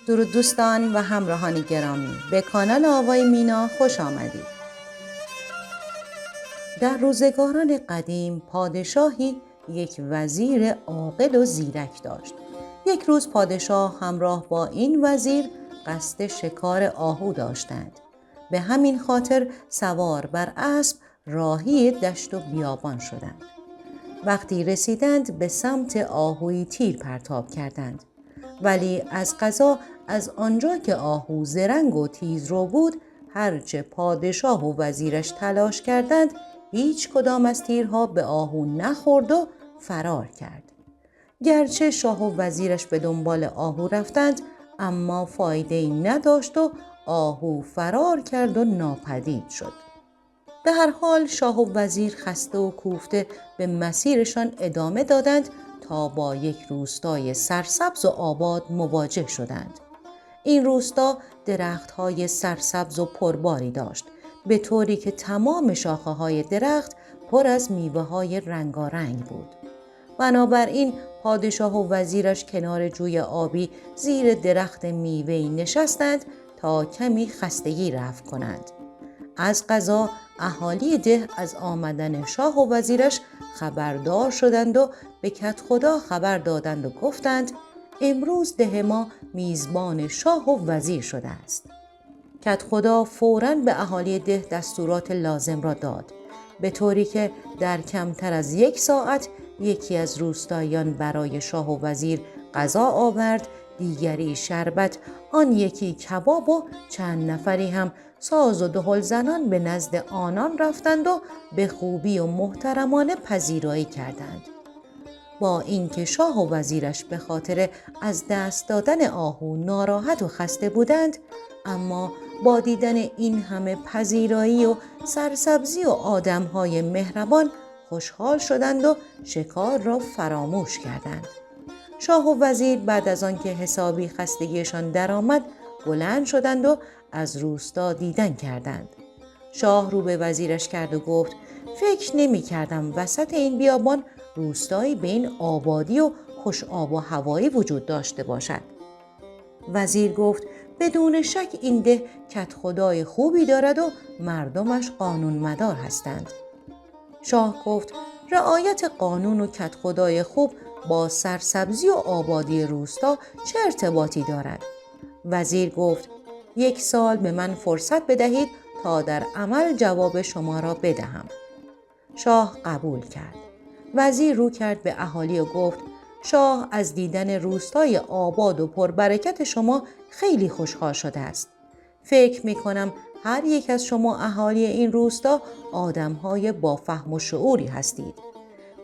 درود دوستان و همراهان گرامی، به کانال آوای مینا خوش آمدید. در روزگاران قدیم پادشاهی یک وزیر عاقل و زیرک داشت. یک روز پادشاه همراه با این وزیر قصد شکار آهو داشتند. به همین خاطر سوار بر اسب راهی دشت و بیابان شدند. وقتی رسیدند به سمت آهوی تیر پرتاب کردند. ولی از قضا از آنجا که آهو زرنگ و تیزرو بود، هرچه پادشاه و وزیرش تلاش کردند هیچ کدام از تیرها به آهو نخورد و فرار کرد. گرچه شاه و وزیرش به دنبال آهو رفتند، اما فایده‌ای نداشت و آهو فرار کرد و ناپدید شد. به هر حال شاه و وزیر خسته و کوفته به مسیرشان ادامه دادند تا با یک روستای سرسبز و آباد مواجه شدند. این روستا درخت‌های سرسبز و پرباری داشت، به طوری که تمام شاخه‌های درخت پر از میوه‌های رنگارنگ بود. بنابراین پادشاه و وزیرش کنار جوی آبی زیر درخت میوه‌ای نشستند تا کمی خستگی رفع کنند. از قضا اهالی ده از آمدن شاه و وزیرش خبردار شدند و به کدخدا خبر دادند و گفتند امروز ده ما میزبان شاه و وزیر شده است. کدخدا فوراً به اهالی ده دستورات لازم را داد، به طوری که در کمتر از 1 ساعت یکی از روستاییان برای شاه و وزیر غذا آورد، دیگری شربت، آن یکی کباب و چند نفری هم ساز و دهل زنان به نزد آنان رفتند و به خوبی و محترمانه پذیرایی کردند. با اینکه شاه و وزیرش به خاطر از دست دادن آهو ناراحت و خسته بودند، اما با دیدن این همه پذیرایی و سرسبزی و آدمهای مهربان خوشحال شدند و شکار را فراموش کردند. شاه و وزیر بعد از آنکه حسابی خستگیشان درآمد بلند شدند و از روستا دیدن کردند. شاه رو به وزیرش کرد و گفت فکر نمی کردم وسط این بیابان روستایی به این آبادی و خوش آب و هوایی وجود داشته باشد. وزیر گفت بدون شک این ده کدخدای خوبی دارد و مردمش قانون مدار هستند. شاه گفت رعایت قانون و کدخدای خوب با سرسبزی و آبادی روستا چه ارتباطی دارد؟ وزیر گفت 1 سال به من فرصت بدهید تا در عمل جواب شما را بدهم. شاه قبول کرد. وزیر رو کرد به اهالی و گفت شاه از دیدن روستای آباد و پربرکت شما خیلی خوشحال شده است. فکر می کنم هر یک از شما اهالی این روستا آدم‌های با فهم و شعوری هستید.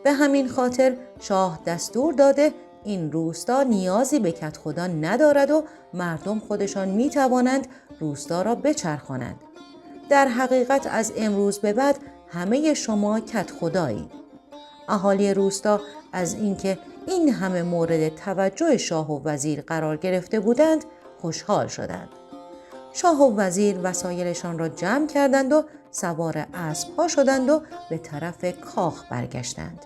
به همین خاطر شاه دستور داده این روستا نیازی به کدخدا ندارد و مردم خودشان می توانند روستا را بچرخانند. در حقیقت از امروز به بعد همه شما کدخدایید. اهالی روستا از اینکه این همه مورد توجه شاه و وزیر قرار گرفته بودند خوشحال شدند. شاه و وزیر وسایلشان را جمع کردند و سوار اسب‌ها شدند و به طرف کاخ برگشتند.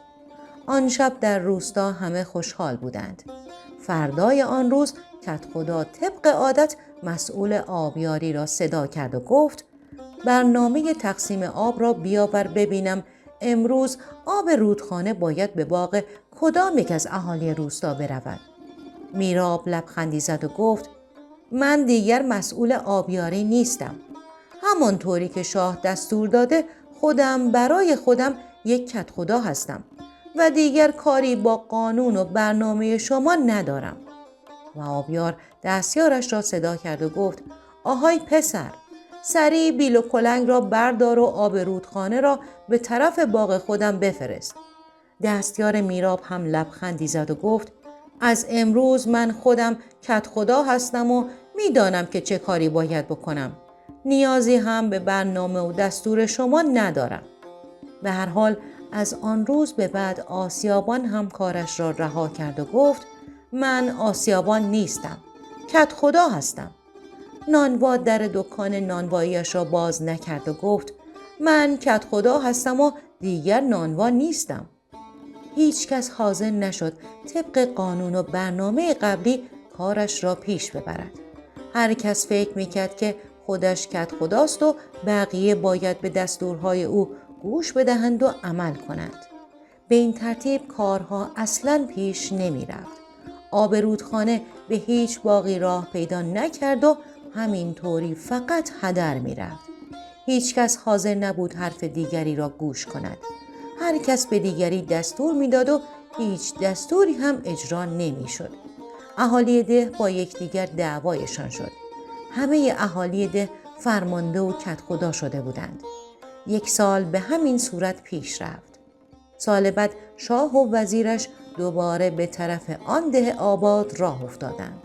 آن شب در روستا همه خوشحال بودند. فردای آن روز کدخدا طبق عادت مسئول آبیاری را صدا کرد و گفت برنامه تقسیم آب را بیاور ببینم امروز آب رودخانه باید به باغ کدام یک از اهالی روستا برود. میراب لبخندی زد و گفت من دیگر مسئول آبیاری نیستم. همانطوری که شاه دستور داده خودم برای خودم یک کدخدا هستم و دیگر کاری با قانون و برنامه شما ندارم. و آبیار دستیارش را صدا کرد و گفت آهای پسر، سریع بیل و کلنگ را بردار و آب رودخانه را به طرف باغ خودم بفرست. دستیار میراب هم لبخندی زد و گفت از امروز من خودم کدخدا هستم و میدانم که چه کاری باید بکنم. نیازی هم به برنامه و دستور شما ندارم. به هر حال از آن روز به بعد آسیابان هم کارش را رها کرد و گفت من آسیابان نیستم، کدخدا هستم. نانوا در دکان نانواییش را باز نکرد و گفت من کدخدا هستم و دیگر نانوا نیستم. هیچ کس حاضر نشد طبق قانون و برنامه قبلی کارش را پیش ببرد. هر کس فکر میکرد که خودش کدخداست و بقیه باید به دستورهای او گوش بدهند و عمل کنند. به این ترتیب کارها اصلاً پیش نمی رفت. آب رودخانه به هیچ باغی راه پیدا نکرد و همینطوری فقط هدر می رفت. هیچ کس حاضر نبود حرف دیگری را گوش کند. هر کس به دیگری دستور می داد و هیچ دستوری هم اجرا نمی شد. اهالی ده با یکدیگر دعوایشان شد. همه اهالی ده فرمانده و کدخدا شده بودند. 1 سال به همین صورت پیش رفت. سال بعد شاه و وزیرش دوباره به طرف آن ده آباد راه افتادند.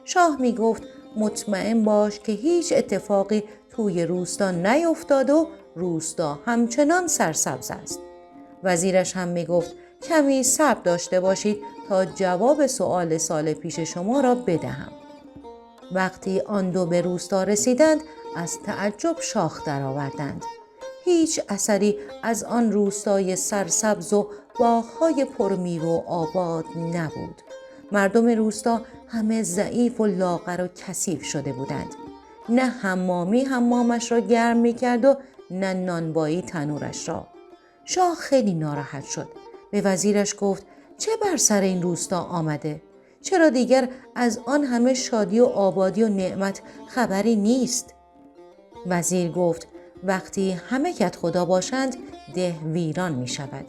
شاه می گفت مطمئن باش که هیچ اتفاقی توی روستا نیفتاد و روستا همچنان سرسبز است. وزیرش هم می گفت کمی صبر داشته باشید تا جواب سؤال سال پیش شما را بدهم. وقتی آن دو به روستا رسیدند از تعجب شاخ درآوردند. هیچ اثری از آن روستای سرسبز و باغ‌های پرمیوه و آباد نبود. مردم روستا همه ضعیف و لاغر و کثیف شده بودند. نه حمامی حمامش را گرم می‌کرد و نه نانبایی تنورش را. شاه خیلی ناراحت شد. به وزیرش گفت چه بر سر این روستا آمده؟ چرا دیگر از آن همه شادی و آبادی و نعمت خبری نیست؟ وزیر گفت وقتی همه کدخدا باشند ده ویران می شود.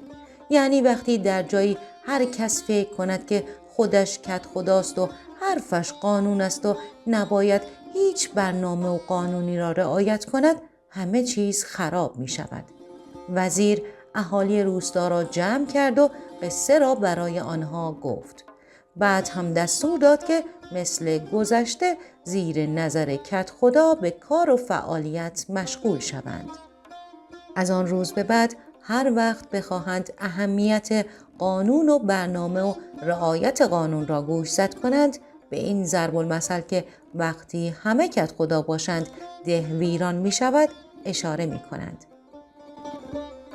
یعنی وقتی در جایی هر کس فکر کند که خودش کدخداست و حرفش قانون است و نباید هیچ برنامه و قانونی را رعایت کند همه چیز خراب می شود. وزیر اهالی روستا را جمع کرد و قصه را برای آنها گفت. بعد هم دستور داد که مثل گذشته زیر نظر کدخدا به کار و فعالیت مشغول شوند. از آن روز به بعد هر وقت بخواهند اهمیت قانون و برنامه و رعایت قانون را گوشزد کنند به این ضرب المثل که وقتی همه کدخدا باشند ده ویران می شود اشاره می کنند.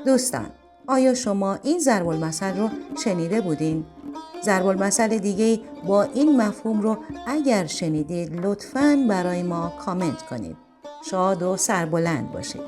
دوستان، آیا شما این ضرب المثل رو شنیده بودین؟ ضرب المثل دیگه با این مفهوم رو اگر شنیدید لطفاً برای ما کامنت کنید. شاد و سربلند باشید.